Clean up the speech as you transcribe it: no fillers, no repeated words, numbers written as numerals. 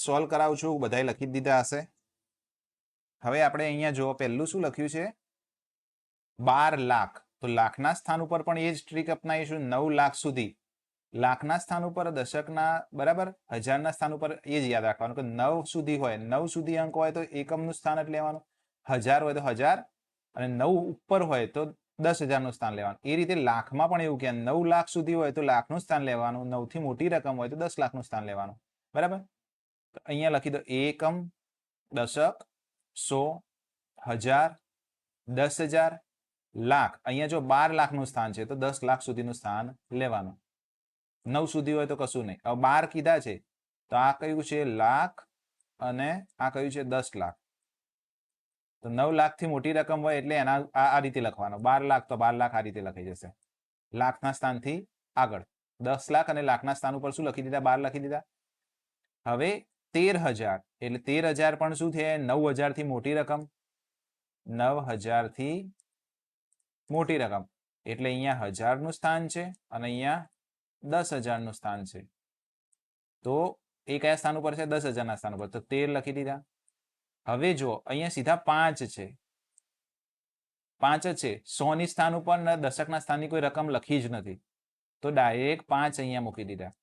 Solve કરાવું છું, બધાએ લખી દીધા હશે. હવે આપણે અહીંયા જો પહેલું શું લખ્યું છે 12 લાખ, તો લાખના સ્થાન ઉપર પણ એ જ ટ્રીક અપનાવીશું. 9 લાખ સુધી લાખના સ્થાન ઉપર, દશકના બરાબર હજારના સ્થાન ઉપર એ જ યાદ રાખવાનું કે 9 સુધી હોય, 9 સુધી અંક હોય તો એકમનું સ્થાન જ લેવાનું, 1000 હોય તો 1000 અને 9 ઉપર હોય તો 10,000નું સ્થાન લેવાનું. એ રીતે લાખમાં પણ એવું કે 9 લાખ સુધી હોય તો લાખનું સ્થાન લેવાનું, 9 થી મોટી રકમ હોય તો 10 લાખનું સ્થાન લેવાનું. બરાબર, તો અહીંયા લખી દો એકમ, દશક, 100, 1000, 10,000, લાખ. અહીંયા જો 12 લાખનું સ્થાન છે તો 10 લાખ સુધીનું સ્થાન લેવાનું. 9 સુધી હોય તો કશું નહીં. હવે 12 કીધા છે તો આ કયું છે લાખ અને આ કયું છે 10 લાખ. તો 9 લાખથી મોટી રકમ હોય એટલે એના આ રીતે લખવાનો. 12 લાખ તો 12 લાખ આ રીતે લખાઈ જશે, લાખના સ્થાનથી આગળ. 10 લાખ અને લાખના સ્થાન ઉપર શું લખી દીધા? 12 લખી દીધા. હવે 13,000 એટલે 13,000 પણ શું છે 9,000 થી મોટી રકમ, 9,000 થી મોટી રકમ એટલે અહીંયા 1000નું સ્થાન છે અને અહીંયા 10,000નું સ્થાન છે. તો એ કયા સ્થાન ઉપર છે? 10,000ના સ્થાન ઉપર. તો 13 લખી દીધા. હવે જો અહીંયા સીધા 5 છે, 5 જ છે. 100ની સ્થાન ઉપર દશકના સ્થાનની કોઈ રકમ લખી જ નથી, તો ડાયરેક્ટ 5 અહીંયા મૂકી દીધા.